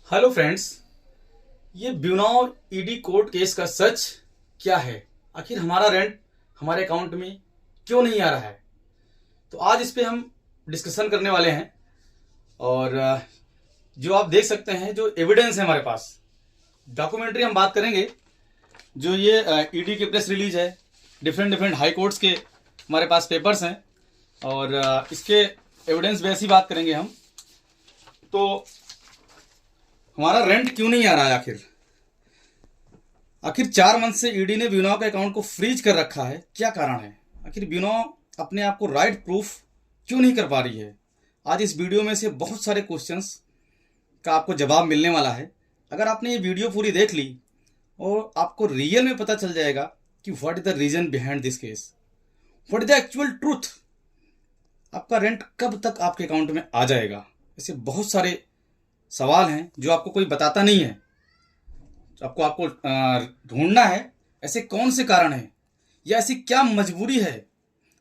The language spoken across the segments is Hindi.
हेलो फ्रेंड्स, ये बिजनौर ईडी कोर्ट केस का सच क्या है। आखिर हमारा रेंट हमारे अकाउंट में क्यों नहीं आ रहा है। तो आज इस पे हम डिस्कशन करने वाले हैं। और जो आप देख सकते हैं, जो एविडेंस है हमारे पास, डॉक्यूमेंट्री हम बात करेंगे। जो ये ईडी की प्रेस रिलीज है, डिफरेंट डिफरेंट हाई कोर्ट्स के हमारे पास पेपर्स हैं और इसके एविडेंस बेस ही बात करेंगे हम। तो हमारा रेंट क्यों नहीं आ रहा है आखिर 4 मंथ से ईडी ने बिजनौर के अकाउंट को फ्रीज कर रखा है। क्या कारण है? आखिर बिजनौर अपने आप को राइट प्रूफ क्यों नहीं कर पा रही है। आज इस वीडियो में से बहुत सारे क्वेश्चंस का आपको जवाब मिलने वाला है। अगर आपने ये वीडियो पूरी देख ली और आपको रियल में पता चल जाएगा कि what is the reason behind this case, what is the actual truth, आपका रेंट कब तक आपके अकाउंट में आ जाएगा। ऐसे बहुत सारे सवाल हैं जो आपको कोई बताता नहीं है। आपको ढूंढना है ऐसे कौन से कारण हैं या ऐसी क्या मजबूरी है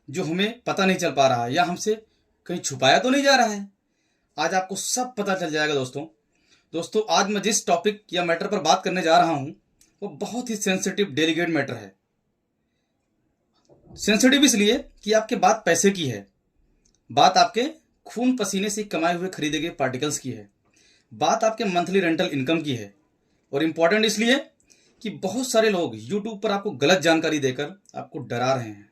जो हमें पता नहीं चल पा रहा है या हमसे कहीं छुपाया तो नहीं जा रहा है। आज आपको सब पता चल जाएगा दोस्तों आज मैं जिस टॉपिक या मैटर पर बात करने जा रहा हूं वो बहुत ही सेंसिटिव डेलिकेट मैटर है। सेंसिटिव इसलिए कि आपके बात पैसे की है, बात आपके खून पसीने से कमाए हुए खरीदे गए पार्टिकल्स की है, बात आपके मंथली रेंटल इनकम की है। और इंपॉर्टेंट इसलिए कि बहुत सारे लोग यूट्यूब पर आपको गलत जानकारी देकर आपको डरा रहे हैं।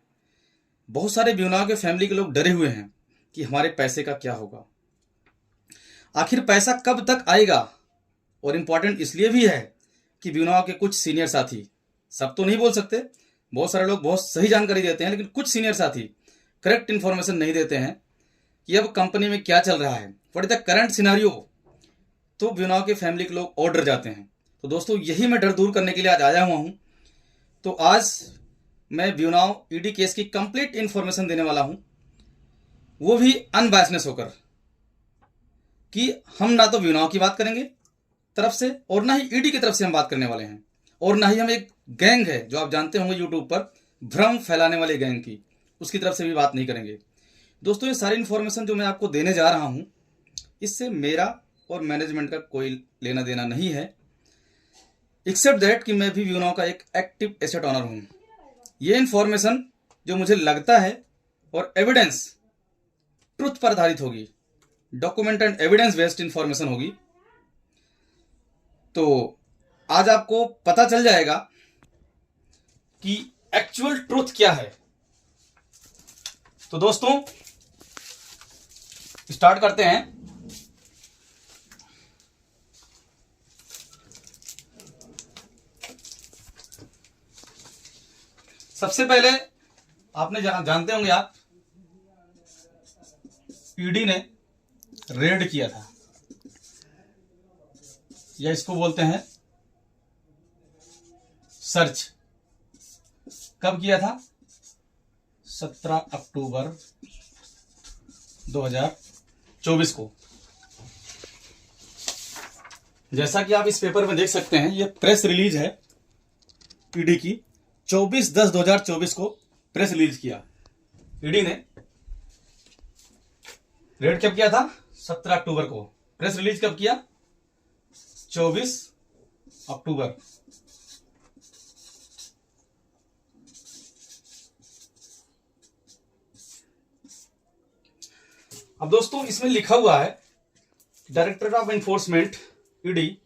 बहुत सारे बिजनौर के फैमिली के लोग डरे हुए हैं कि हमारे पैसे का क्या होगा, आखिर पैसा कब तक आएगा। और इंपॉर्टेंट इसलिए भी है कि बिजनौर के कुछ सीनियर साथी, सब तो नहीं बोल सकते, बहुत सारे लोग बहुत सही जानकारी देते हैं, लेकिन कुछ सीनियर साथी करेक्ट इन्फॉर्मेशन नहीं देते हैं कि अब कंपनी में क्या चल रहा है, what is the current scenario. तो बिजनौर के फैमिली के लोग और डर जाते हैं। तो दोस्तों यही मैं डर दूर करने के लिए आज आया हुआ हूं। तो आज मैं बिजनौर ईडी केस की कंप्लीट इंफॉर्मेशन देने वाला हूं, वो भी अनबायसनेस होकर, कि हम ना तो बिजनौर की बात करेंगे तरफ से और ना ही ईडी की तरफ से हम बात करने वाले हैं, और ना ही हम एक गैंग है जो आप जानते होंगे यूट्यूब पर भ्रम फैलाने वाले गैंग की, उसकी तरफ से भी बात नहीं करेंगे। दोस्तों ये सारी इंफॉर्मेशन जो मैं आपको देने जा रहा हूं, इससे मेरा और मैनेजमेंट का कोई लेना देना नहीं है, एक्सेप्ट दैट कि मैं भी बिजनौर का एक एक्टिव एसेट ऑनर हूं। ये इंफॉर्मेशन जो मुझे लगता है और एविडेंस ट्रुथ पर आधारित होगी, document and evidence based information होगी। तो आज आपको पता चल जाएगा कि एक्चुअल ट्रुथ क्या है। तो दोस्तों स्टार्ट करते हैं। सबसे पहले आपने जानते होंगे आप, ईडी ने रेड किया था, या इसको बोलते हैं सर्च। कब किया था? 17 अक्टूबर 2024 को। जैसा कि आप इस पेपर में देख सकते हैं, यह प्रेस रिलीज है ईडी की। 24/10/2024 को प्रेस रिलीज किया ईडी ने। रेड कब किया था? 17 अक्टूबर को। प्रेस रिलीज कब किया? 24 अक्टूबर। अब दोस्तों इसमें लिखा हुआ है, director of enforcement ED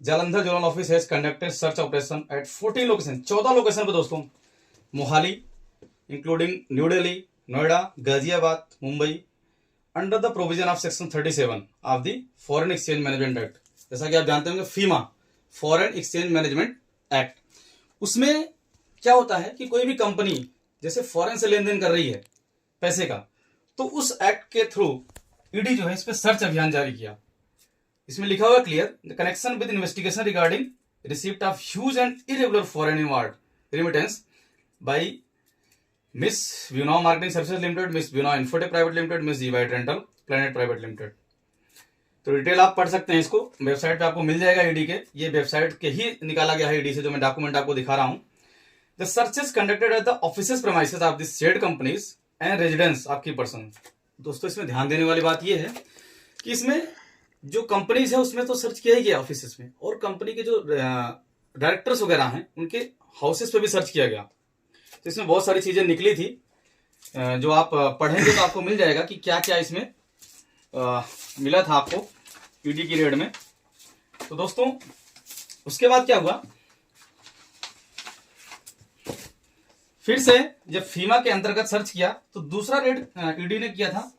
Jalandhar zonal office has conducted search operation at 14 location, 14 location पर दोस्तों, Mohali including new Delhi, Noida, Ghaziabad, Mumbai, under the provision of section 37 of the foreign exchange management act. जैसा कि आप जानते होंगे फीमा, फॉरेन एक्सचेंज मैनेजमेंट एक्ट। उसमें क्या होता है कि कोई भी कंपनी जैसे फॉरेन से लेन देन कर रही है पैसे का, तो उस एक्ट के थ्रू ईडी जो है इस पर सर्च अभियान जारी किया। इसमें लिखा हुआ clear, the connection with investigation regarding receipt of huge and irregular foreign inward remittance by Ms Bijnor marketing services limited, Ms Bijnor infotech private limited, Ms जीवाइट रेंटल प्लेनेट प्राइवेट लिमिटेड। तो डिटेल आप पढ़ सकते हैं, इसको वेबसाइट पे आपको मिल जाएगा ईडी के। ये वेबसाइट के ही निकाला गया है ईडी से, जो मैं डॉक्यूमेंट आपको दिखा रहा हूं। The searches conducted at the offices premises of the said companies and residence of key person. दोस्तों इसमें ध्यान देने वाली बात यह है कि इसमें जो कंपनीज है उसमें तो सर्च किया ही गया ऑफिसेस में, और कंपनी के जो डायरेक्टर्स वगैरह हैं उनके हाउसेस पे भी सर्च किया गया। तो इसमें बहुत सारी चीजें निकली थी, जो आप पढ़ेंगे तो आपको मिल जाएगा कि क्या क्या इसमें मिला था आपको ईडी की रेड में। तो दोस्तों उसके बाद क्या हुआ, फिर से जब फीमा के अंतर्गत सर्च किया तो दूसरा रेड ईडी ने किया था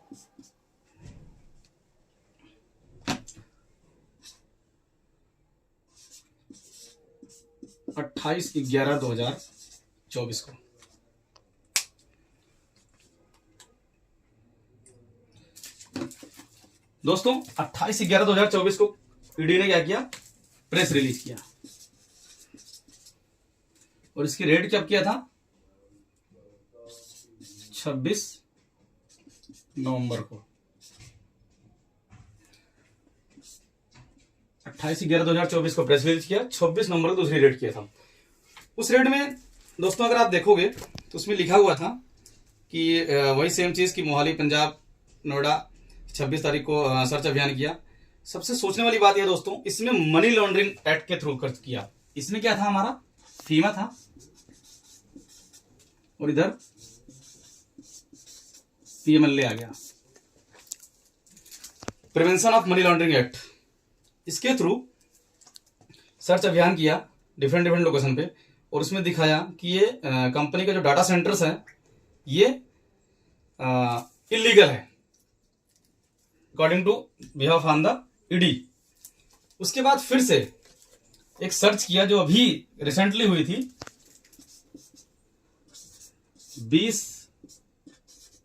28/11/2024 को। दोस्तों 28/11/2024 को ईडी ने क्या किया, प्रेस रिलीज किया, और इसकी रेड कब किया था, 26 नवंबर को। 28/11/2024 को प्रेस रिलीज किया, 26 नवंबर को दूसरी रेड किया था। उस रेड में दोस्तों अगर आप देखोगे तो उसमें लिखा हुआ था कि वही सेम चीज की मोहाली, पंजाब, नोएडा 26 तारीख को सर्च अभियान किया। सबसे सोचने वाली बात यह दोस्तों, इसमें मनी लॉन्ड्रिंग एक्ट के थ्रू खर्च किया। इसमें क्या था, हमारा फीमा था और इधर पीएमएलए आ गया, prevention of money laundering act. इसके थ्रू सर्च अभियान किया डिफरेंट लोकेशन पे, और उसमें दिखाया कि ये कंपनी का जो डाटा सेंटर्स है ये इलीगल है according to behalf on the ED. उसके बाद फिर से एक सर्च किया जो अभी रिसेंटली हुई थी 20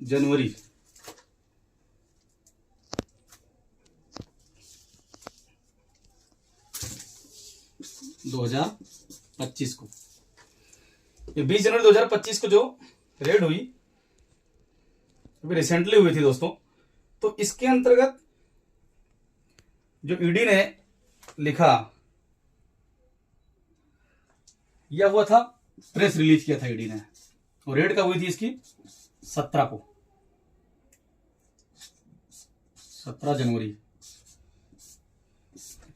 जनवरी 2025 को। ये 20 जनवरी 2025 को जो रेड हुई अभी रिसेंटली हुई थी दोस्तों, तो इसके अंतर्गत जो ईडी ने लिखा, यह हुआ था, प्रेस रिलीज किया था ईडी ने, और रेड कब हुई थी इसकी, 17 को, 17 जनवरी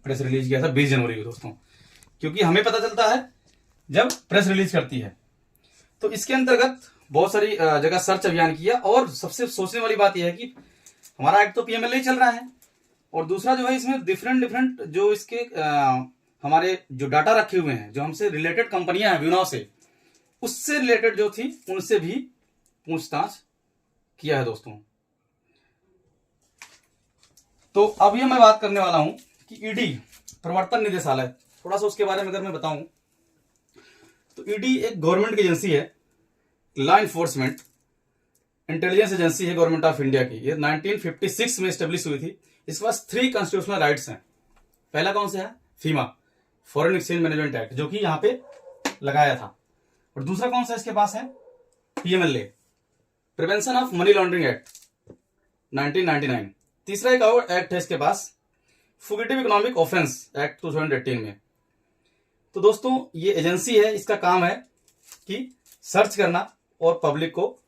प्रेस रिलीज किया था 20 जनवरी को दोस्तों, क्योंकि हमें पता चलता है जब प्रेस रिलीज करती है। तो इसके अंतर्गत बहुत सारी जगह सर्च अभियान किया, और सबसे सोचने वाली बात यह है कि हमारा एक्ट तो पीएमएलए चल रहा है, और दूसरा जो है इसमें डिफरेंट जो इसके हमारे जो डाटा रखे हुए हैं, जो हमसे रिलेटेड कंपनियां हैं विनाव से, उससे रिलेटेड जो थी उनसे भी पूछताछ किया है दोस्तों। तो अभी मैं बात करने वाला हूं कि ईडी प्रवर्तन निदेशालय, थोड़ा सा उसके बारे में अगर मैं बताऊं तो ईडी एक गवर्नमेंट की एजेंसी है, लॉ इन्फोर्समेंट इंटेलिजेंस एजेंसी है गवर्नमेंट ऑफ इंडिया की। ये 1956 में स्टेब्लिश हुई थी। इसके पास 3 कॉन्स्टिट्यूशनल राइट्स हैं। पहला कौन सा है, फीमा, फॉरेन एक्सचेंज मैनेजमेंट एक्ट, जो कि यहां पे लगाया था, और दूसरा कौन सा इसके पास है, PMLA, prevention of money laundering act 1999। तीसरा एक और एक्ट है इसके पास, फुगिटिव इकोनॉमिक ऑफेंस एक्ट 2018 में। तो दोस्तों ये एजेंसी है, इसका काम है कि सर्च करना और पब्लिक को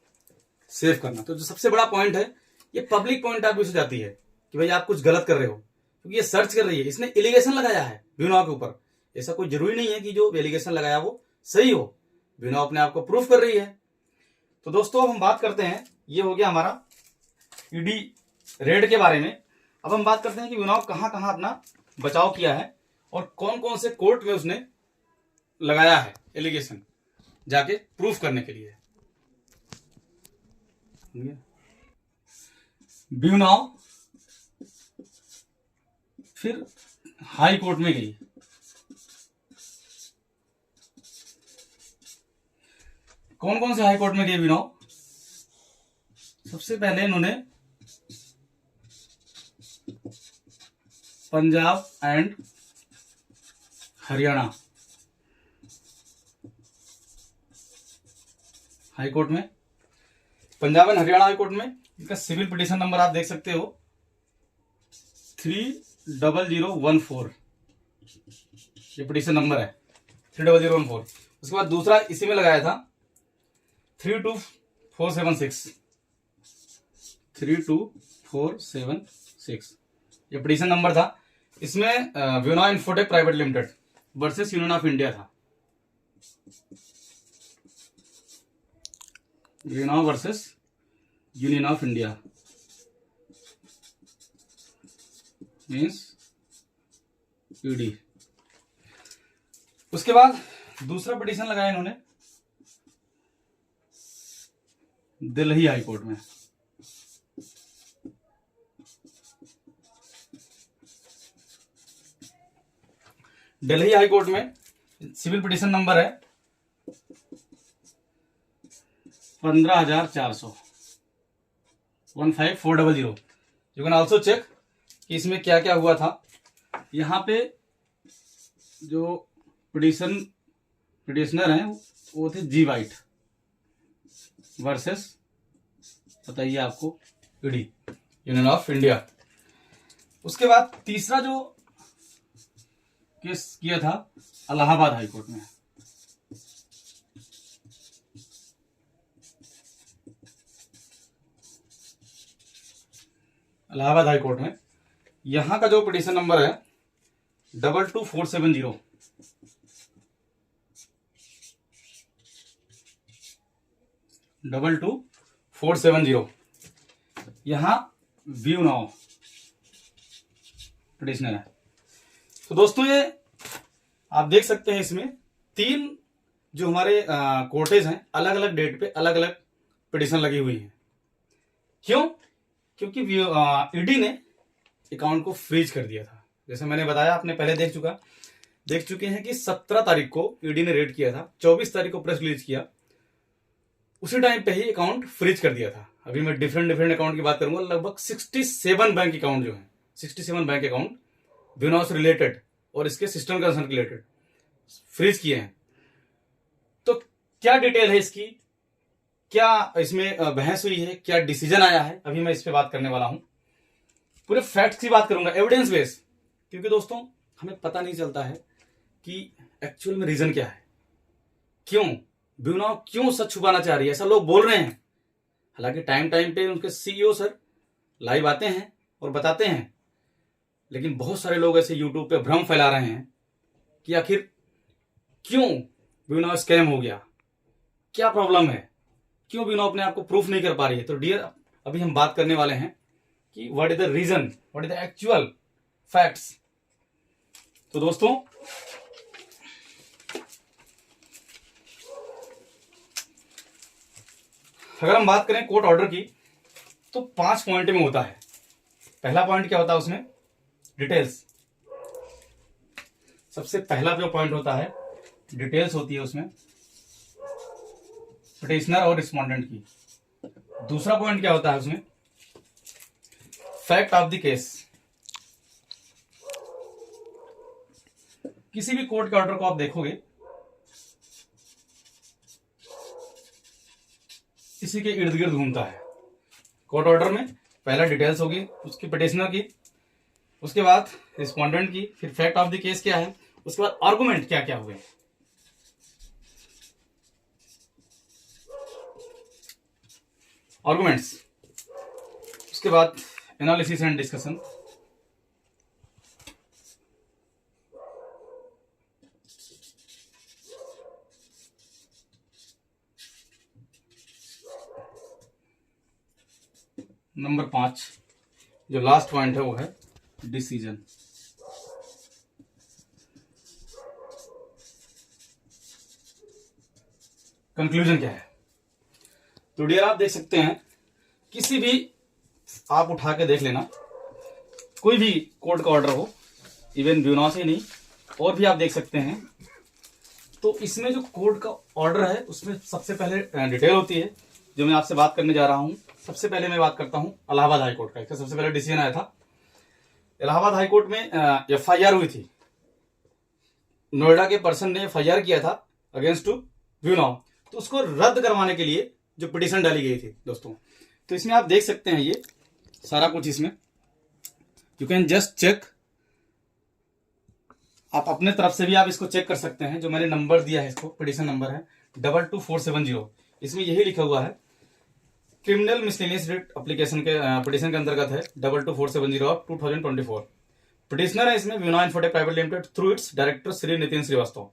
सेव करना। तो जो सबसे बड़ा पॉइंट है, ये पब्लिक पॉइंट ऑफ व्यू से जाती है कि भाई आप कुछ गलत कर रहे हो, क्योंकि ये सर्च कर रही है, इसने एलिगेशन लगाया है ब्यूनो के ऊपर। ऐसा कोई जरूरी नहीं है कि जो एलिगेशन लगाया वो सही हो, ब्यूनो अपने आप को प्रूफ कर रही है। तो दोस्तों अब हम बात करते हैं, ये हो गया हमारा ईडी रेड के बारे में। अब हम बात करते हैं कि ब्यूनो कहां कहां अपना बचाव किया है और कौन कौन से कोर्ट में उसने लगाया है एलिगेशन जाके प्रूफ करने के लिए। ब्यूनाव फिर हाई कोर्ट में गई। कौन कौन से हाई कोर्ट में गए ब्यूनाव? सबसे पहले इन्होंने Punjab and Haryana high court में, Punjab and Haryana high court में इसका सिविल पिटीशन नंबर आप देख सकते हो 30014, ये पिटीशन नंबर है 30014। उसके बाद दूसरा इसी में लगाया था 32476। ये पिटीशन नंबर था। इसमें व्योना infotech private limited versus Union of India था। व्योना versus Union of India means ED. उसके बाद दूसरा पिटीशन लगाया इन्होंने दिल्ली हाई कोर्ट में। दिल्ली हाई कोर्ट में सिविल पिटीशन नंबर है 15,400 15400। यू कैन ऑल्सो चेक कि इसमें क्या क्या हुआ था। यहाँ पे जो पिटिशनर हैं वो थे जी वाइट वर्सेस बताइए आपको ईडी यूनियन ऑफ इंडिया। उसके बाद तीसरा जो केस किया था इलाहाबाद हाई कोर्ट में। इलाहाबाद हाई कोर्ट में यहां का जो पिटीशन नंबर है 22470 22470। यहां व्यू नाउ पिटीशनर है। तो दोस्तों ये आप देख सकते हैं इसमें 3 जो हमारे कोर्टेज हैं अलग अलग डेट पे अलग अलग पिटीशन लगी हुई है। क्यों? क्योंकि ईडी ने अकाउंट को फ्रीज कर दिया था। जैसे मैंने बताया, आपने पहले देख चुके हैं कि 17 तारीख को ईडी ने रेड किया था, 24 तारीख को प्रेस रिलीज किया, उसी टाइम पे ही अकाउंट फ्रीज कर दिया था। अभी मैं डिफरेंट अकाउंट की बात करूंगा। लगभग 67 बैंक अकाउंट जो है 67 बैंक अकाउंट व्योना से रिलेटेड और इसके सिस्टम कंसर्न रिलेटेड फ्रीज किए हैं। तो क्या डिटेल है इसकी, क्या इसमें बहस हुई है, क्या डिसीजन आया है, अभी मैं इस पे बात करने वाला हूं। पूरे फैक्ट्स की बात करूंगा, एविडेंस बेस। क्योंकि दोस्तों हमें पता नहीं चलता है कि एक्चुअल में रीजन क्या है, क्यों व्योना क्यों सच छुपाना चाह रही है, ऐसा लोग बोल रहे हैं। हालांकि टाइम पे उनके सीईओ सर लाइव आते हैं और बताते हैं, लेकिन बहुत सारे लोग ऐसे यूट्यूब पे भ्रम फैला रहे हैं कि आखिर क्यों व्योना स्कैम हो गया, क्या प्रॉब्लम है, क्यों व्योना अपने आप को प्रूफ नहीं कर पा रही है। तो डियर, अभी हम बात करने वाले हैं कि what is the reason, what is the actual facts. तो दोस्तों अगर हम बात करें कोर्ट ऑर्डर की तो 5 पॉइंट में होता है। पहला पॉइंट क्या होता है उसमें, डिटेल्स। सबसे पहला जो पॉइंट होता है डिटेल्स होती है उसमें पिटिशनर और रिस्पोंडेंट की। दूसरा पॉइंट क्या होता है उसमें, फैक्ट ऑफ द केस। किसी भी कोर्ट के ऑर्डर को आप देखोगे इसी के इर्द गिर्द घूमता है। कोर्ट ऑर्डर में पहला डिटेल्स होगी उसकी पिटिशनर की, उसके बाद रिस्पोंडेंट की, फिर फैक्ट ऑफ द केस क्या है, उसके बाद आर्गुमेंट क्या क्या हुए, आर्गुमेंट्स, उसके बाद एनालिसिस एंड डिस्कशन, नंबर 5 जो लास्ट पॉइंट है वो है डिसीजन। कंक्लूजन क्या है। तो डियर आप देख सकते हैं, किसी भी आप उठा के देख लेना, कोई भी कोर्ट का ऑर्डर हो, इवन व्योना से नहीं और भी आप देख सकते हैं, तो इसमें जो कोर्ट का ऑर्डर है उसमें सबसे पहले डिटेल होती है जो मैं आपसे बात करने जा रहा हूं। सबसे पहले मैं बात करता हूं इलाहाबाद हाईकोर्ट का। इसका सबसे पहले डिसीजन आया था, इलाहाबाद हाईकोर्ट में एफआईआर हुई थी। नोएडा के पर्सन ने एफआईआर किया था अगेंस्ट टू व्योना, तो उसको रद्द करवाने के लिए जो पिटीशन डाली गई थी दोस्तों। तो इसमें आप देख सकते हैं ये सारा कुछ, इसमें यू कैन जस्ट चेक, आप अपने तरफ से भी आप इसको चेक कर सकते हैं। जो मैंने नंबर दिया है, इसको पिटीशन नंबर है 22470। इसमें यही लिखा हुआ है क्रिमिनल मिसलेनियस रिट एप्लीकेशन के पिटिशन के अंतर्गत है 22470 ऑफ 2024। पिटिशनर है इसमें Vinoy infotech private limited through its director Shri Nitin Shrivastava.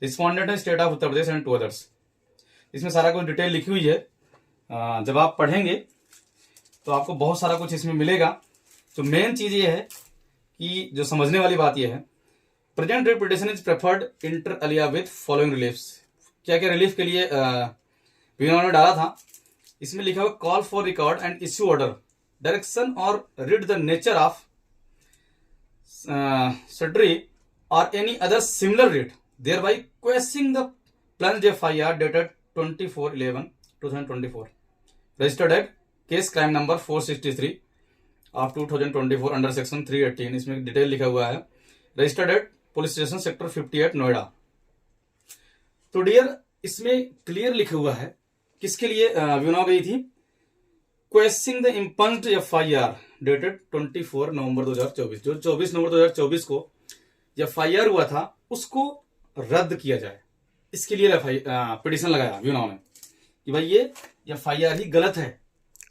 Respondent है state of Uttar Pradesh and 2 others. इसमें सारा कुछ डिटेल लिखी हुई है। जब आप पढ़ेंगे तो आपको बहुत सारा कुछ इसमें मिलेगा। तो मेन चीज ये है कि जो समझने वाली बात ये है, present writ petition is preferred inter alia with following reliefs. क्या क्या रिलीफ के लिए विनोय ने डाला था, इसमें लिखा हुआ call for record and issue order direction और रीड द नेचर ऑफ सटरी और any other similar writ thereby quashing the plunged FIR dated 24/11/2024 registered at case crime number 463 of 2024 under section 318। इसमें डिटेल लिखा हुआ है registered eight police station sector 58 Noida. तो डियर इसमें क्लियर लिखा हुआ है किसके लिए विनोय गई थी, क्वेश्चनिंग द इम्पंज्ड FIR डेटेड 24 नवंबर 2024। जो 24 नवंबर 2024 को FIR हुआ था उसको रद्द किया जाए, इसके लिए पिटिशन लगाया विनोय ने कि भाई ये FIR ही गलत है।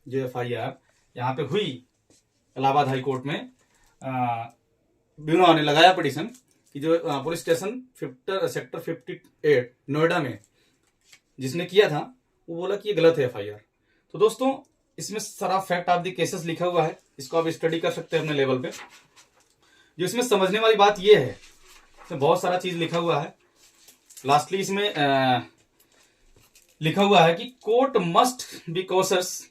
जो FIR यहाँ पे हुई इलाहाबाद हाई कोर्ट में विनोय ने लगाया पिटिशन कि जो पुलिस स्टेशन सेक्टर 58 नोएडा में जिसने किया था वो बोला कि ये गलत है FIR। तो दोस्तों इसमें सारा फैक्ट ऑफ द केसेस लिखा हुआ है, इसको आप स्टडी कर सकते हैं अपने लेवल पे। जो इसमें समझने वाली बात ये है, इसमें बहुत सारा चीज लिखा हुआ है। लास्टली इसमें लिखा हुआ है कि court must be cautious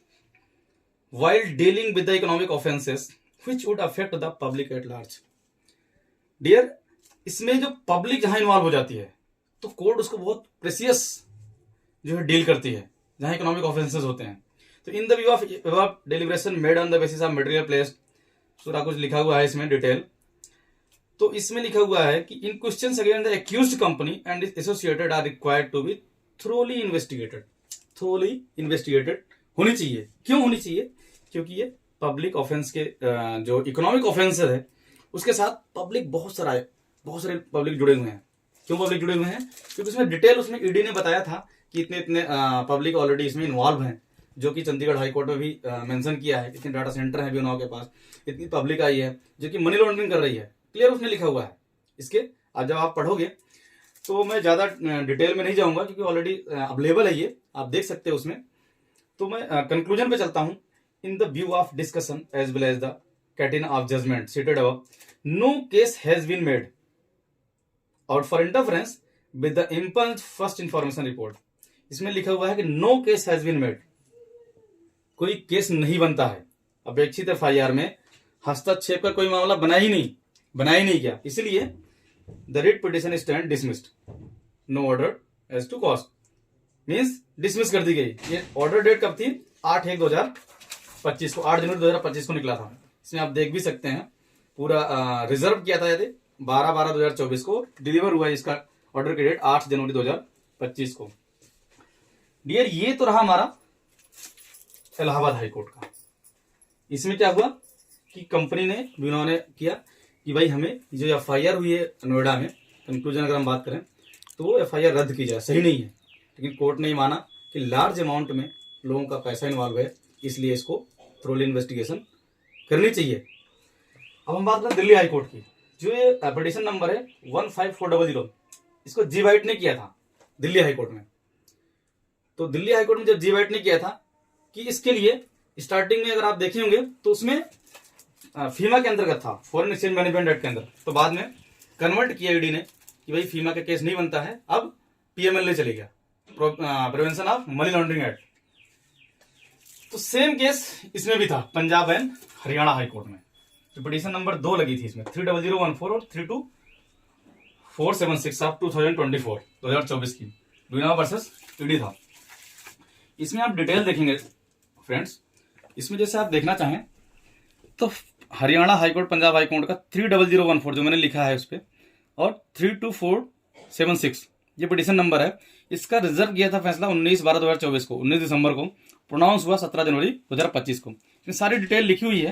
while dealing with the economic offenses which would affect the public at large। Dear इसमें जो पब्लिक जहां इन्वॉल्व हो जाती है तो कोर्ट उसको बहुत प्रेसियस जो है डील करती है जहां इकोनॉमिक ऑफेंसेस होते हैं। तो इन the view of deliberation made on the basis of material placed, पूरा कुछ लिखा हुआ है इसमें डिटेल। तो इसमें लिखा हुआ है कि in questions against the accused company and is associated are required to be thoroughly investigated होनी चाहिए। क्यों होनी चाहिए? क्योंकि ये पब्लिक ऑफेंस के जो इकोनॉमिक ऑफेंस है उसके साथ पब्लिक बहुत सारे पब्लिक जुड़े हुए हैं। क्यों पब्लिक जुड़े हुए हैं? क्योंकि उसमें डिटेल उसमें ईडी ने बताया था कि इतने पब्लिक ऑलरेडी इसमें इन्वॉल्व हैं, जो कि चंडीगढ़ हाई कोर्ट में भी मेंशन किया है। इतने डाटा सेंटर है विनोय के पास, इतनी पब्लिक आई है जो कि मनी लॉन्ड्रिंग कर रही है, क्लियर उसमें लिखा हुआ है। इसके आज जब आप पढ़ोगे तो मैं ज्यादा डिटेल में नहीं जाऊंगा क्योंकि ऑलरेडी अवेलेबल है, ये आप देख सकते हैं उसमें। तो मैं कंक्लूजन पे चलता हूं। In the view of discussion as well as the catena of judgment cited above, no case has been made out for interference with the इम्पल्स फर्स्ट इंफॉर्मेशन रिपोर्ट। इसमें लिखा हुआ है कि no case has been made, कोई केस नहीं बनता है अपेक्षित FIR में, हस्तक्षेप का कोई मामला बना ही नहीं गया, इसलिए the writ petition stand dismissed, no order as to cost, means dismiss कर दी गई। ये ऑर्डर डेट कब थी? 8/1/2025 को, 8 जनवरी 2025 को निकला था। इसमें आप देख भी सकते हैं पूरा रिजर्व किया था, यदि 12/12/2024 को डिलीवर हुआ इसका ऑर्डर की डेट 8 जनवरी 2025 को। डियर ये तो रहा हमारा इलाहाबाद हाई कोर्ट का। इसमें क्या हुआ कि कंपनी ने विनोय ने किया कि भाई हमें जो FIR हुई है नोएडा में, कंक्लूजन अगर हम बात करें तो वो FIR रद्द की जाए, सही नहीं है। लेकिन कोर्ट ने माना कि लार्ज अमाउंट में लोगों का पैसा इन्वॉल्व है, इसलिए इसको थ्रोली इन्वेस्टिगेशन करनी चाहिए। अब हम बात करें दिल्ली हाई कोर्ट की। जो ये पिटिशन नंबर है 15400, इसको जी वाइट ने किया था दिल्ली हाई कोर्ट में। तो दिल्ली हाई कोर्ट में जब जी वाइट ने किया था कि इसके लिए स्टार्टिंग में अगर आप देखे होंगे तो उसमें फीमा के अंतर्गत था, फॉरेन एक्सचेंज मैनेजमेंट एक्ट के अंदर। तो बाद में कन्वर्ट किया ईडी ने कि भाई फीमा का केस नहीं बनता है, अब PMLA चले गया, prevention of money laundering act. तो सेम केस इसमें भी था Punjab and Haryana high court में। तो पिटिशन नंबर 2 लगी थी इसमें 30014 और 32476 ऑफ 2024 की, विनोय वर्सेस ईडी था। इसमें आप डिटेल देखेंगे फ्रेंड्स, इसमें जैसे आप देखना चाहें तो Haryana high court, Punjab high court का 30014 जो मैंने लिखा है उस पर, और 32476 ये पिटिशन नंबर है। इसका रिजर्व किया था फैसला 19/12/2024 को, 19 दिसंबर को, प्रोनाउंस हुआ 17 जनवरी 2025 को। इसमें सारी डिटेल लिखी हुई है,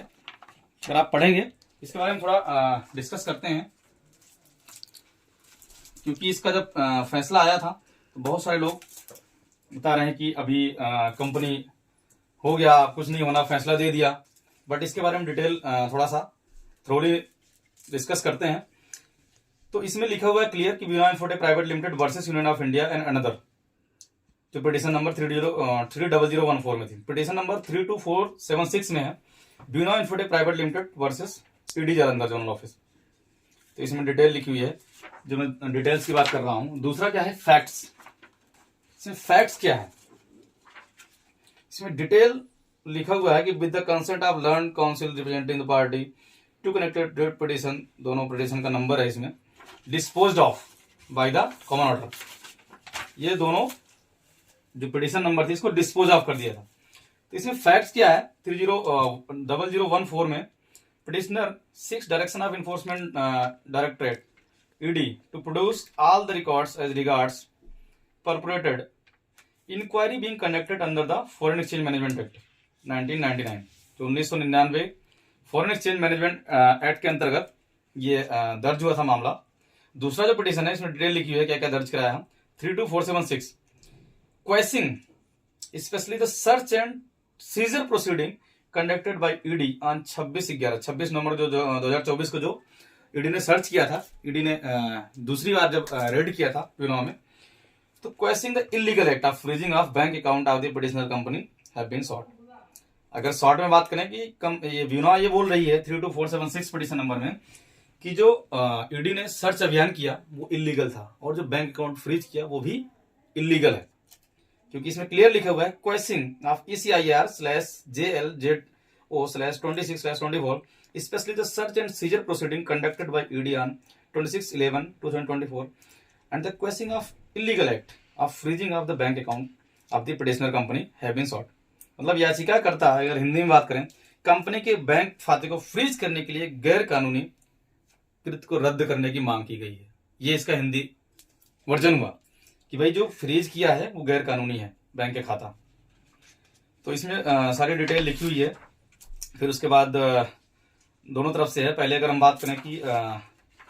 अगर आप पढ़ेंगे इसके बारे में थोड़ा डिस्कस करते हैं। क्योंकि इसका जब फैसला आया था तो बहुत सारे लोग बता रहे हैं कि अभी कंपनी हो गया, कुछ नहीं होना, फैसला दे दिया। बट इसके बारे में डिटेल थोड़ा सा थोड़ी डिस्कस करते हैं। तो इसमें लिखा हुआ है क्लियर कि बीमा infotech private limited versus Union of India and another, जो पिटीशन नंबर 30014 में थी। पिटीशन नंबर 32476 में है बीमा infotech private limited versus ED Jalandhar zonal office. तो इसमें डिटेल लिखी हुई है, जो मैं डिटेल्स की बात कर रहा हूं। दूसरा क्या है, फैक्ट्स। इसमें फैक्ट्स क्या है, इसमें डिटेल लिखा हुआ है कि with the consent of learned counsel representing the party to connected date petition, दोनों पिटीशन का नंबर है इसमें, disposed of by the common order. ये दोनों जो पिटीशन नंबर थी इसको डिस्पोज ऑफ कर दिया था। तो इसमें फैक्ट्स क्या है, 300014 में petitioner seeks direction of enforcement directorate ED to produce all the records as regards purported inquiry being conducted under the foreign exchange management act 1999। तो 1999 फॉरेन एक्सचेंज मैनेजमेंट एक्ट के अंतर्गत ये दर्ज हुआ था मामला। दूसरा जो पिटीशन है इसमें डिटेल लिखी हुई है क्या क्या दर्ज कराया है। 32476 questioning specially the search and seizure proceeding conducted by ED on 26 नवंबर जो 2024 को जो ईडी ने सर्च किया था, ईडी ने दूसरी बार जब रेड किया था ब्यूरो में, तो questioning the illegal act of freezing of bank account of the petitioner company have been sought. अगर शॉर्ट में बात करें कि ये ब्यूरो ये बोल रही है 32476 पिटिशन नंबर में कि जो ईडी ने सर्च अभियान किया वो इलीगल था, और जो बैंक अकाउंट फ्रीज किया वो भी इलीगल है, क्योंकि इसमें क्लियर लिखा हुआ है questioning of ECIR/JLZO/26/24 specially the search and seizure proceeding conducted by ED on 26/11/2024 and the questioning of illegal act of freezing of the bank account of the petitioner company have been sought. मतलब याचिका करता है, अगर हिंदी में बात करें, कंपनी के बैंक खाते को फ्रीज करने के लिए गैर कानूनी कृत को रद्द करने की मांग की गई है। ये इसका हिंदी वर्जन हुआ कि भाई जो फ्रीज किया है वो गैर कानूनी है बैंक के खाता। तो इसमें सारी डिटेल लिखी हुई है। फिर उसके बाद दोनों तरफ से है। पहले अगर हम बात करें कि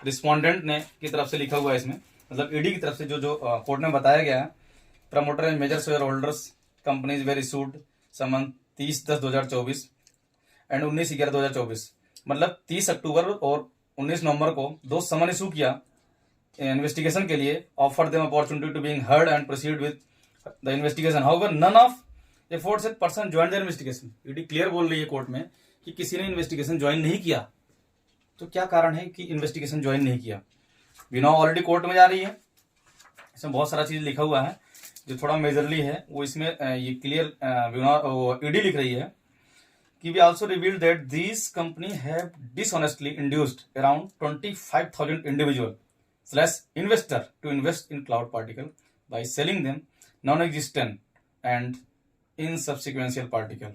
रिस्पोंडेंट ने की तरफ से लिखा हुआ है इसमें, मतलब ईडी की तरफ से जो कोर्ट में बताया गया है, promoter and major shareholders companies were issued summon 30/10/2024 and 19/11/2024। मतलब 30 अक्टूबर और 19 नवंबर को दो समन इशू किया इन्वेस्टिगेशन के लिए, offer them opportunity to being heard and proceed with the investigation, however none of efforts at person join their investigation. ED clear बोल रही है कोर्ट में कि किसी ने इन्वेस्टिगेशन ज्वाइन नहीं किया। तो क्या कारण है कि इन्वेस्टिगेशन ज्वाइन नहीं किया? बिना ऑलरेडी कोर्ट में जा रही है, इसमें बहुत सारा चीज लिखा हुआ है जो थोड़ा मेजरली है वो इसमें ये क्लियर ईडी लिख रही है कि we also revealed that these company have dishonestly induced around 25,000 individual/investor to invest in cloud particle by selling them non-existent and insubsequential particle,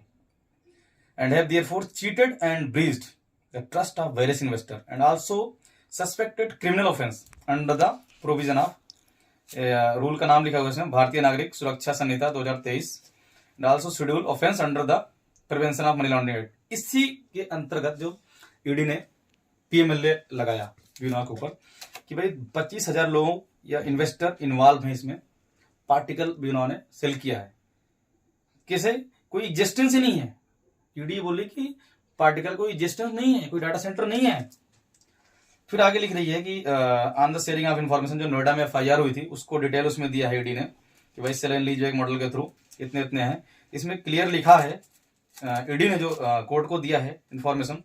and have therefore cheated and breached the trust of various investor and also suspected criminal offense under the provision of rule का नाम लिखा हुआ है इसमें, भारतीय नागरिक सुरक्षा संहिता 2023 and also schedule offense under the prevention of money laundering act. इसी के अंतर्गत जो ईडी ने पीएमएलए लगाया बीमा के ऊपर कि भाई 25,000 लोगों या इन्वेस्टर इन्वॉल्व हैं इसमें, पार्टिकल बीमा ने सेल किया है। कैसे? कोई एग्जिस्टेंस ही नहीं है। ईडी बोली कि पार्टिकल कोई एग्जिस्टेंस नहीं है, कोई डाटा सेंटर नहीं है। फिर आगे लिख रही है कि on the sharing of information, जो नोएडा में FIR हुई थी उसको डिटेल उसमें दिया है ईडी ने कि भाई sale and lease back model के थ्रू इतने इतने हैं। इसमें क्लियर लिखा है ईडी ने जो कोर्ट को दिया है information,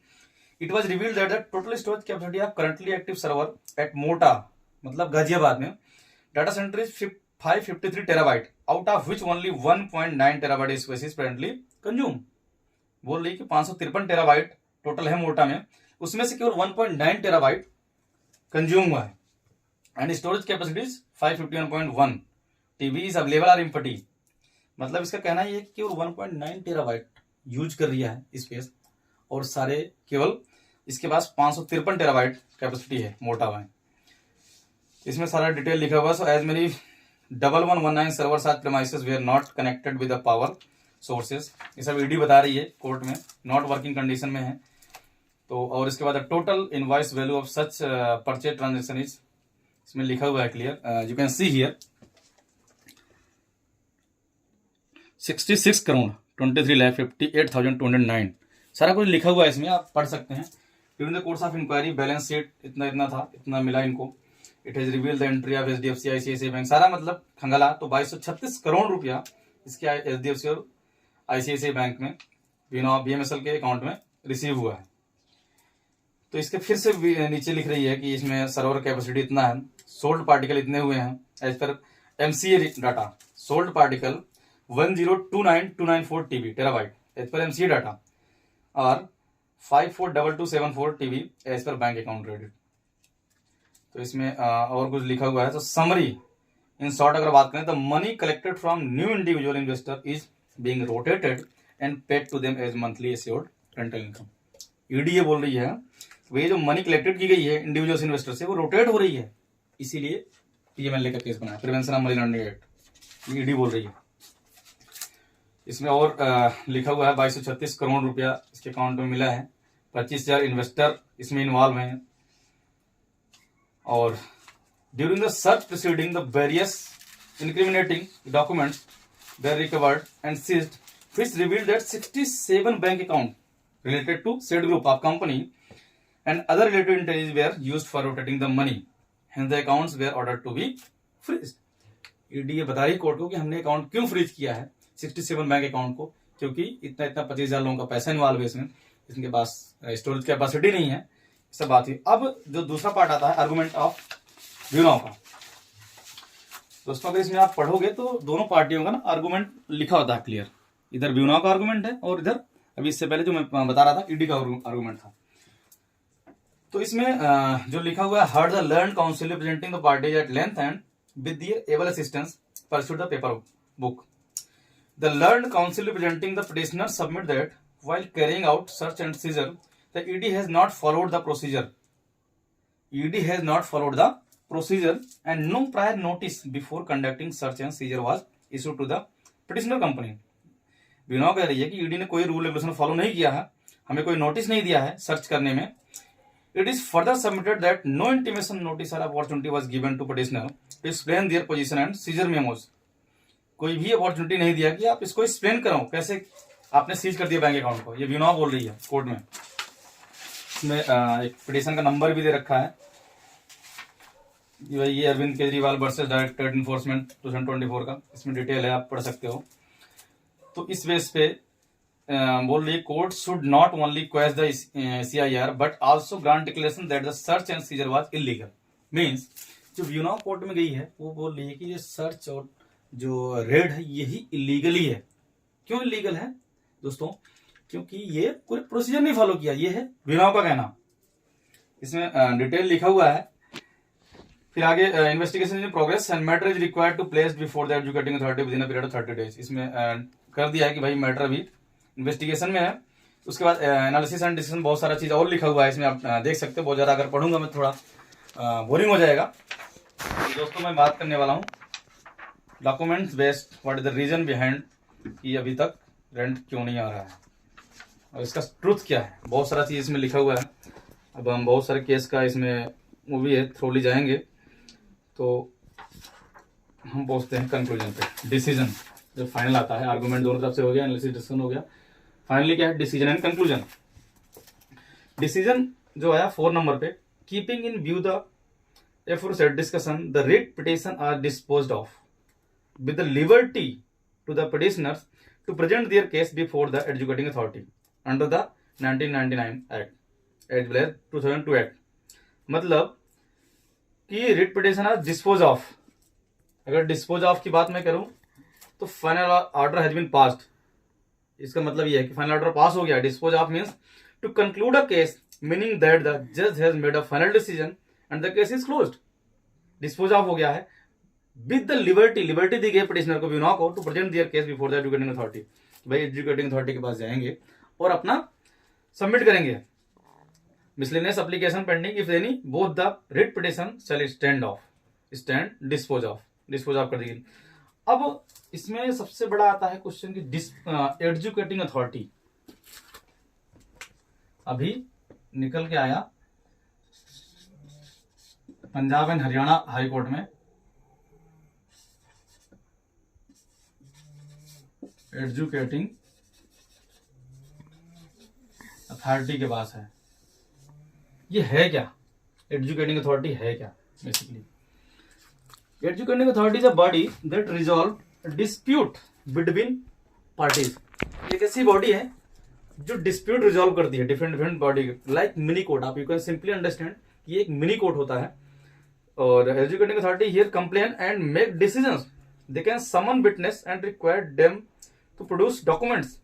it was revealed that the total storage capacity of currently active server at Mota, मतलब गाजियाबाद में, data centre is 553 terabyte, out of which only 1.9 terabyte space is presently consume. बोल रही कि 553 टेराबाइट टोटल है मोटा में, उसमें से केवल 1.9 टेराबाइट कंज्यूम हुआ है, and storage capacity is 551.1 TB is available or empty. मतलब इसका कहना है कि केवल 1.9 टेराबाइट यूज कर रहा है स्पेस, और सारे केवल इसके पास 553 टेराबाइट कैपेसिटी है मोटा हुआ है। इसमें सारा डिटेल लिखा हुआ। So as many 1119 servers at premises we are not connected with the power sources. ये सब ईडी बता रही है कोर्ट में, नॉट वर्किंग कंडीशन में है। तो और इसके बाद total invoice value of such purchase transaction is, इसमें लिखा हुआ है clear, you can see here 66 crore 23,58,209 सारा कुछ लिखा हुआ है इसमें, आप पढ़ सकते हैं। During the course of inquiry balance sheet इतना इतना था, इतना मिला इनको। It has reveal the entry of HDFC ICICI bank, सारा मतलब खंगाला। तो 2236 करोड़ रुपया इसके HDFC और ICICI बैंक में BMSL के अकाउंट में रिसीव हुआ है। तो इसके फिर से नीचे लिख रही है कि इसमें सर्वर कैपेसिटी इतना है, सोल्ड पार्टिकल इतने हुए हैं as per MCA data, sold particle 1029,294 TB terabyte as per MCA data, और 542274 TB as per bank account credit. तो इसमें और कुछ लिखा हुआ है। तो समरी इन शॉर्ट अगर बात करें तो money collected from new individual investor is being rotated and paid to them as monthly assured rental income. ED ये बोल रही है ये जो मनी कलेक्टेड की गई है इंडिविजुअल इन्वेस्टर से, वो रोटेट हो रही है, इसीलिए PMLA का केस बनाया, prevention of money laundering act, ED बोल रही है। इसमें और लिखा हुआ है 2236 करोड़ रुपया इसके अकाउंट में मिला है, 25,000 इन्वेस्टर इसमें इन्वॉल्व हैं। और during the search proceeding the various incriminating documents were recovered and seized, which revealed that 67 bank accounts related to said group of company and other related entities were used for rotating the money. Hence the accounts were ordered to be freezed. ED ये बता रही कोर्ट को कि हमने अकाउंट क्यों फ्रीज किया है 67 बैंक अकाउंट को, क्योंकि इतना 25,000 लोगों का पैसा इन्वॉल्व है इसमें, इनके पास स्टोरेज कैपेसिटी नहीं है, सब बात हुई। अब जो दूसरा पार्ट आता है आर्गुमेंट ऑफ ब्यूनो का, दोस्तों अगर इसमें आप पढ़ोगे तो दोनों पार्टियों का ना आर्गुमेंट लिखा होता है क्लियर, इधर ब्यूनो का आर्गुमेंट है और इधर अभी इससे पहले जो मैं बता रहा था ईडी का आर्गुमेंट था। तो इसमें जो लिखा हुआ है heard the learned counsel representing the parties at length and with their able assistance perused the paper book. The learned counsel representing the petitioner submit that while carrying out search and seizure the ED has not followed the procedure, ED has not followed the procedure and no prior notice before conducting search and seizure was issued to the petitioner company। Bureau कह रही है कि ईडी ने कोई रूल रेगुलेशन फॉलो नहीं किया है, हमें कोई नोटिस नहीं दिया है सर्च करने में। It is further submitted that no intimation notice or opportunity was given to petitioner to explain their position and seizure memos। कोई भी अपॉर्चुनिटी नहीं दिया कि आप इसको एक्सप्लेन करो कैसे आपने सीज कर दिया बैंक अकाउंट को, ये ब्यूरो बोल रही है कोर्ट में। इसमें एक पिटीशन का नंबर भी दे रखा है, ये Arvind Kejriwal versus directorate enforcement 2024 का, इसमें डिटेल है आप पढ़ सकते हो। तो इस बेस पे बोल रही है court should not only क्वेश the CIR but also grant declaration that the search and scissor was illegal. Means जो ब्यूरो कोर्ट में गई है वो बोल रही है कि ये सर्च और जो रेड है यही इलीगली है। क्यों इलीगल है दोस्तों? क्योंकि ये कोई प्रोसीजर नहीं फॉलो किया, ये है ब्यूरो का कहना। इसमें डिटेल लिखा हुआ है। फिर आगे investigation in progress and matter is required to place before the adjudicating authority within a period of 30 days. इसमें कर दिया है कि भाई मैटर अभी इन्वेस्टिगेशन में है। उसके बाद एनालिसिस एंड डिसीजन बहुत सारा चीज और लिखा हुआ है इसमें, आप देख सकते हो। बहुत ज्यादा अगर पढ़ूंगा मैं थोड़ा बोरिंग हो जाएगा। तो दोस्तों मैं बात करने वाला हूँ documents based, what is the reason behind कि अभी तक रेंट क्यों नहीं आ रहा है और इसका ट्रुथ क्या है। बहुत सारा चीज इसमें लिखा हुआ है। अब हम बहुत सारे केस का इसमें मूवी है थ्रोली जाएंगे, तो हम पहुंचते हैं कंक्लूजन पे। डिसीजन जब फाइनल आता है, आर्गुमेंट दोनों तरफ से हो गया, एनालिसिस डिस्कशन हो गया, फाइनली क्या है डिसीजन एंड कंक्लूजन। डिसीजन जो है 4 नंबर पे, keeping in view the aforesaid discussion the writ petition are disposed of with the liberty to the petitioners to present their case before the adjudicating authority under the 1999 act as well as 2002 act। मतलब कि रिट पिटिशन आज डिस्पोज ऑफ, अगर डिस्पोज ऑफ की बात मैं करूं तो final order has been passed. इसका मतलब यह है कि फाइनल ऑर्डर पास हो गया। Dispose of means to conclude a case meaning that the जज has made a final decision and the case is closed. Dispose of हो गया है विद द लिबर्टी दी गई पिटिशनर को ब्यूरो को to present their case before the adjudicating authority. भाई एजुकेटिंग अथॉरिटी के पास जाएंगे और अपना सबमिट करेंगे। Miscellaneous application pending if any both the writ petition shall stand dispose of कर देगी। अब इसमें सबसे बड़ा आता है क्वेश्चन की एजुकेटिंग अथॉरिटी। अभी निकल के आया Punjab and Haryana high court में एजुकेटिंग अथॉरिटी के पास है। ये है क्या? एजुकेटिंग अथॉरिटी है क्या? Basically adjudicating authority is a body that resolve dispute between parties. एक ऐसी बॉडी है जो डिस्प्यूट रिजॉल्व करती है different different body, like mini court. आप यू कैन सिंपली अंडरस्टैंड ये एक मिनी कोर्ट होता है। और adjudicating authority hear complain and make decisions. They can summon witness and require them to produce documents.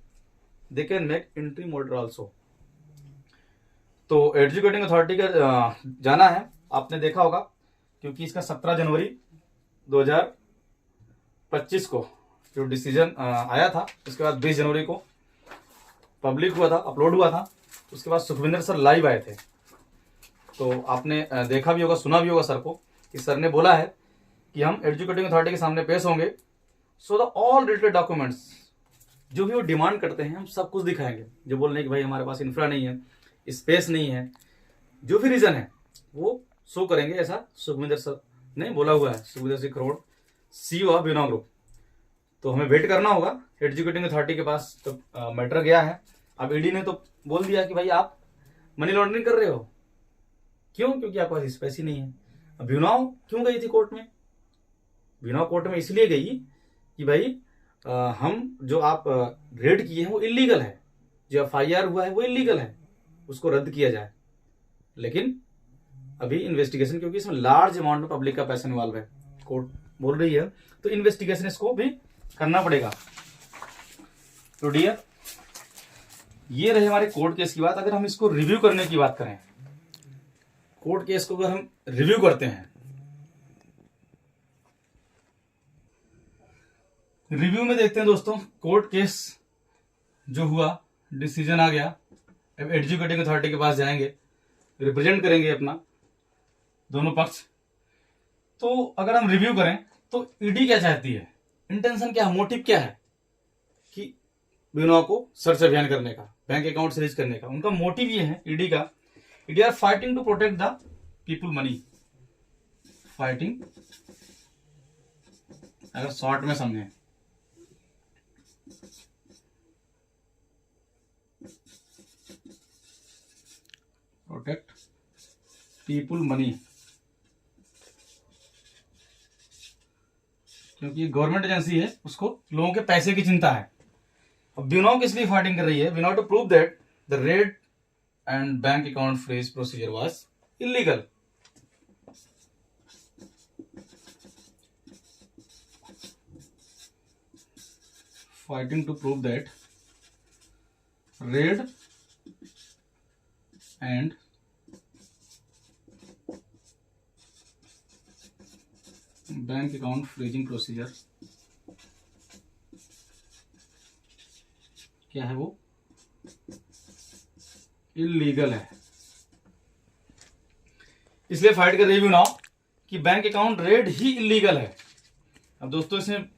They can make interim order also. तो एजुकेटिंग अथॉरिटी का जाना है, आपने देखा होगा, क्योंकि इसका 17 जनवरी 2025 को जो डिसीजन आया था, उसके बाद 20 जनवरी को पब्लिक हुआ था, अपलोड हुआ था। उसके बाद सुखविंदर सर लाइव आए थे, तो आपने देखा भी होगा, सुना भी होगा सर को, कि सर ने बोला है कि हम एजुकेटिंग अथॉरिटी के सामने पेश होंगे, so the all related documents, जो भी वो डिमांड करते हैं हम सब कुछ दिखाएंगे। जो बोल रहे हैं कि भाई हमारे पास इंफ्रा नहीं है, स्पेस नहीं है, जो भी रीजन है वो शो करेंगे, ऐसा सुखविंदर सर ने बोला हुआ है। सुखविंदर सिंह खरोड़, सीईओ ऑफ बिनॉ ग्रुप। तो हमें वेट करना होगा एजुकेटिंग अथॉरिटी के पास। तो मैटर गया है, अब ईडी ने तो बोल दिया कि भाई आप मनी लॉन्ड्रिंग कर रहे हो। क्यों? क्योंकि आपके पास स्पेस ही नहीं है। अब बिनाव क्यों गई थी कोर्ट में? बिनाव कोर्ट में इसलिए गई कि भाई हम जो आप रेड किए हैं वो इलीगल है, जो FIR हुआ है वो इलीगल है, उसको रद्द किया जाए। लेकिन अभी इन्वेस्टिगेशन, क्योंकि इसमें लार्ज अमाउंट में पब्लिक का पैसा इन्वॉल्व है, कोर्ट बोल रही है, तो इन्वेस्टिगेशन इसको भी करना पड़ेगा। तो डियर, ये रहे हमारे कोर्ट केस की बात। अगर हम इसको रिव्यू करने की बात करें, कोर्ट केस को अगर हम रिव्यू करते हैं, रिव्यू में देखते हैं दोस्तों, कोर्ट केस जो हुआ, डिसीजन आ गया। अब एजुकेटिंग अथॉरिटी के पास जाएंगे, रिप्रेजेंट करेंगे अपना दोनों पक्ष। तो अगर हम रिव्यू करें तो ईडी क्या चाहती है, इंटेंशन क्या है, मोटिव क्या है कि बिनॉ को सर्च अभियान करने का, बैंक अकाउंट सीरीज करने का। उनका मोटिव ये है ईडी का, ED are fighting to protect the people money. Fighting अगर शॉर्ट में समझें, प्रोटेक्ट पीपुल मनी, क्योंकि गवर्नमेंट एजेंसी है, उसको लोगों के पैसे की चिंता है। अब बिनॉ किस लिए फाइटिंग कर रही है? बिनॉ to prove that the raid and bank account freeze procedure was illegal. Fighting to prove that raid and bank account freezing procedure क्या है, वो इलीगल है। इसलिए फाइट कर रही है बिनॉ कि बैंक अकाउंट रेड ही इलीगल है। अब दोस्तों, इसमें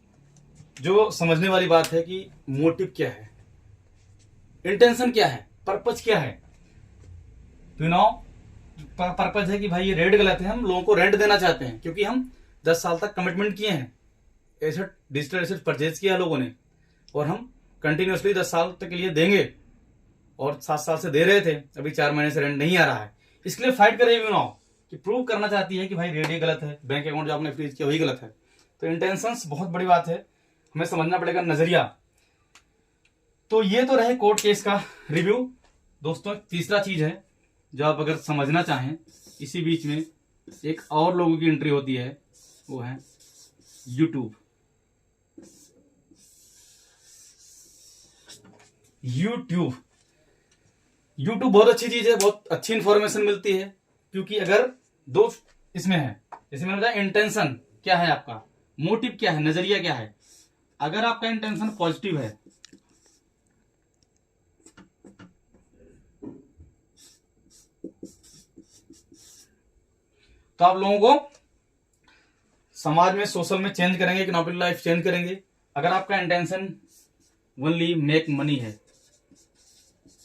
जो समझने वाली बात है कि मोटिव क्या है, इंटेंशन क्या है, पर्पज क्या है। बिनॉ पर्पज है कि भाई ये रेड गलत है, हम लोगों को रेंट देना चाहते हैं, क्योंकि हम 10 साल तक कमिटमेंट किए हैं, एसेट, डिजिटल एसेट परचेज किया लोगों ने, और हम कंटिन्यूसली 10 साल तक के लिए देंगे, और 7 साल से दे रहे थे, अभी 4 महीने से रेंट नहीं आ रहा है। इसलिए फाइट कर रही है बिनॉ कि प्रूव करना चाहती है कि भाई रेड ये गलत है, बैंक अकाउंट जो आपने फ्रीज किया वही गलत है। तो इंटेंशंस बहुत बड़ी बात है, हमें समझना पड़ेगा नजरिया। तो ये तो रहे कोर्ट केस का रिव्यू। दोस्तों, तीसरा चीज है जो आप अगर समझना चाहें, इसी बीच में एक और लोगों की एंट्री होती है, वो है यूट्यूब। यूट्यूब बहुत अच्छी चीज है, बहुत अच्छी इंफॉर्मेशन मिलती है, क्योंकि अगर दो इसमें है, जैसे मैंने बताया इंटेंशन क्या है आपका, मोटिव क्या है, नजरिया क्या है। अगर आपका इंटेंशन पॉजिटिव है तो आप लोगों को समाज में, सोशल में चेंज करेंगे, इकोनॉमिक लाइफ चेंज करेंगे। अगर आपका इंटेंशन ओनली मेक मनी है,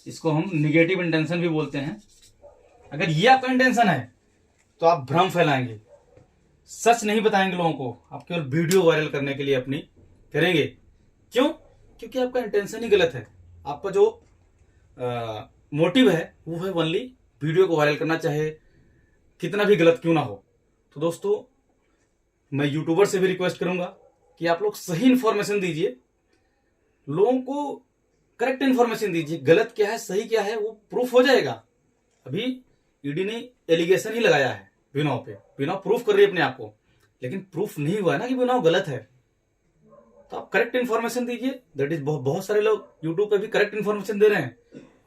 इसको हम निगेटिव इंटेंशन भी बोलते हैं, अगर ये आपका इंटेंशन है तो आप भ्रम फैलाएंगे, सच नहीं बताएंगे लोगों को, आप केवल वीडियो वायरल करने के लिए अपनी करेंगे। क्यों? क्योंकि आपका इंटेंशन ही गलत है। आपका जो मोटिव है वो है ओनली वीडियो को वायरल करना, चाहे कितना भी गलत क्यों ना हो। तो दोस्तों मैं यूट्यूबर से भी रिक्वेस्ट करूंगा कि आप लोग सही इंफॉर्मेशन दीजिए, लोगों को करेक्ट इंफॉर्मेशन दीजिए। गलत क्या है सही क्या है वो प्रूफ हो जाएगा। अभी ईडी ने एलिगेशन ही लगाया है बिनाव पे, बिनाव प्रूफ कर रही है अपने आप को, लेकिन प्रूफ नहीं हुआ है ना कि बिनाव गलत है। तो आप करेक्ट इन्फॉर्मेशन दीजिए। दैट इज बहुत सारे लोग यूट्यूब पे भी करेक्ट इन्फॉर्मेशन दे रहे हैं,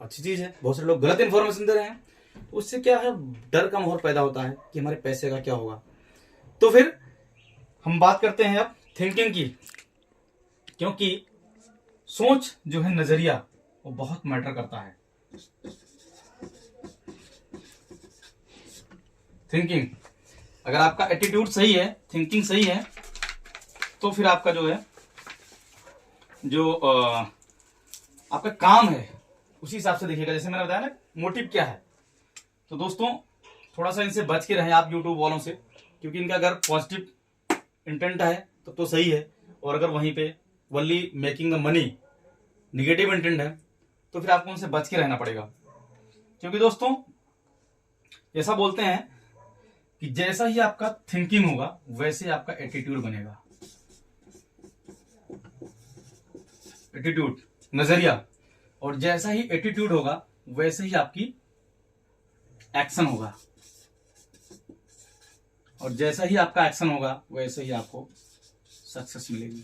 अच्छी चीज है। बहुत सारे लोग गलत इन्फॉर्मेशन दे रहे हैं, तो उससे क्या है, डर का माहौल पैदा होता है कि हमारे पैसे का क्या होगा। तो फिर हम बात करते हैं अब थिंकिंग की, क्योंकि सोच जो है, नजरिया, वो बहुत मैटर करता है। थिंकिंग, अगर आपका एटीट्यूड सही है, थिंकिंग सही है, तो फिर आपका जो है, जो आपका काम है उसी हिसाब से देखिएगा। जैसे मैंने बताया ना, मोटिव क्या है। तो दोस्तों थोड़ा सा इनसे बच के रहें आप यूट्यूब वालों से, क्योंकि इनका अगर पॉजिटिव इंटेंट है तो सही है, और अगर वहीं पे only making the money negative intent है तो फिर आपको उनसे बच के रहना पड़ेगा। क्योंकि दोस्तों ऐसा बोलते हैं कि जैसा ही आपका थिंकिंग होगा वैसे आपका एटीट्यूड बनेगा। एटीट्यूड, नजरिया, और जैसा ही एटीट्यूड होगा वैसे ही आपकी एक्शन होगा, और जैसा ही आपका एक्शन होगा वैसे ही आपको सक्सेस मिलेगी।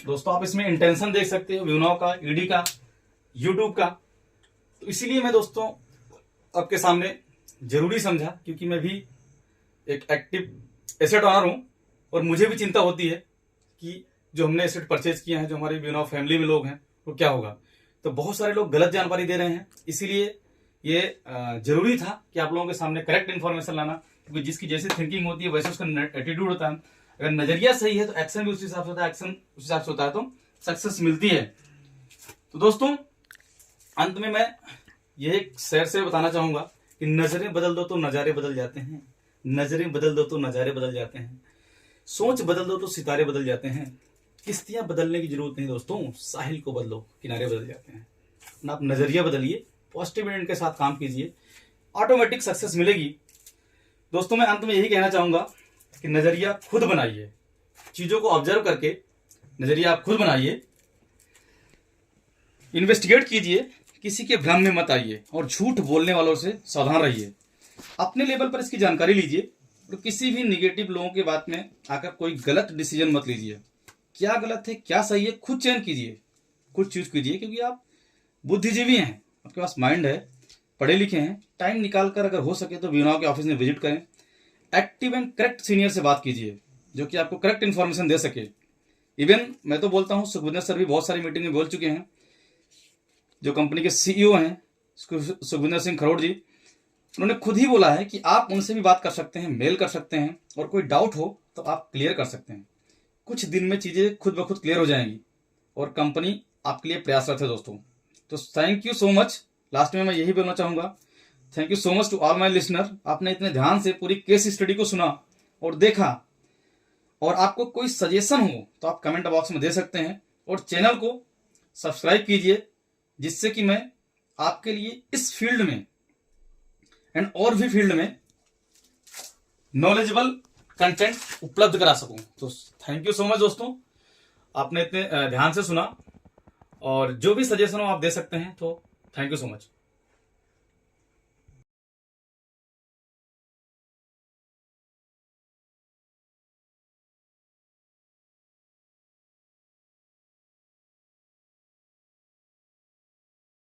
दोस्तों आप इसमें इंटेंशन देख सकते हो, विनोद का, ईडी का, यूट्यूब का। तो इसीलिए मैं दोस्तों आपके सामने जरूरी समझा, क्योंकि मैं भी एक एक्टिव एसेट ओनर हूं, और मुझे भी चिंता होती है कि जो हमने एसेट परचेज किया है, जो हमारी विनोद फैमिली में लोग हैं, वो क्या होगा। तो बहुत सारे लोग गलत जानकारी दे रहे हैं, इसीलिए ये जरूरी था कि आप लोगों के सामने करेक्ट इन्फॉर्मेशन लाना, क्योंकि जिसकी जैसी थिंकिंग होती है वैसे उसका एटीट्यूड होता है। अगर नजरिया सही है तो एक्शन भी उस हिसाब से होता है, एक्शन उस हिसाब से होता है तो सक्सेस मिलती है। तो दोस्तों अंत में मैं ये एक शेर से बताना चाहूंगा कि नजरें बदल दो तो नजारे बदल जाते हैं, नजरें बदल दो तो नजारे बदल जाते हैं, सोच बदल दो तो सितारे बदल जाते हैं। किश्तियां बदलने की जरूरत नहीं दोस्तों, साहिल को बदलो, किनारे बदल जाते हैं। ना आप नजरिया बदलिए, पॉजिटिव इंटेंट के साथ काम कीजिए, ऑटोमेटिक सक्सेस मिलेगी। दोस्तों मैं अंत में यही कहना चाहूंगा कि नजरिया खुद बनाइए, चीजों को ऑब्जर्व करके नजरिया आप खुद बनाइए, इन्वेस्टिगेट कीजिए, किसी के भ्रम में मत आइए, और झूठ बोलने वालों से सावधान रहिए। अपने लेवल पर इसकी जानकारी लीजिए, और किसी भी निगेटिव लोगों के बात में आकर कोई गलत डिसीजन मत लीजिए। क्या गलत है क्या सही है खुद चयन कीजिए, खुद चूज कीजिए, क्योंकि आप बुद्धिजीवी हैं, आपके पास माइंड है, पढ़े लिखे हैं। टाइम निकाल कर अगर हो सके तो विनोद के ऑफिस में विजिट करें, एक्टिव एंड करेक्ट सीनियर से बात कीजिए जो कि आपको करेक्ट इन्फॉर्मेशन दे सके। इवन मैं तो बोलता हूं, सुखविंदर सर भी बहुत सारी मीटिंग में बोल चुके हैं, जो कंपनी के सीईओ हैं सुखविंदर सिंह खरोड़ जी, उन्होंने खुद ही बोला है कि आप उनसे भी बात कर सकते हैं, मेल कर सकते हैं, और कोई डाउट हो तो आप क्लियर कर सकते हैं। कुछ दिन में चीजें खुद ब खुद क्लियर हो जाएंगी, और कंपनी आपके लिए प्रयासरत है दोस्तों। तो thank you so much. Last में मैं यही बोलना चाहूंगा, thank you so much to all my listener. आपने इतने ध्यान से पूरी केस स्टडी को सुना और देखा, और आपको कोई सजेशन हो तो आप कमेंट बॉक्स में दे सकते हैं, और चैनल को सब्सक्राइब कीजिए, जिससे कि मैं आपके लिए इस फील्ड में एंड और भी फील्ड में नॉलेजेबल कंटेंट उपलब्ध करा सकूं। तो थैंक यू सो मच दोस्तों, आपने इतने ध्यान से सुना, और जो भी सजेशन हो आप दे सकते हैं। तो थैंक यू सो मच।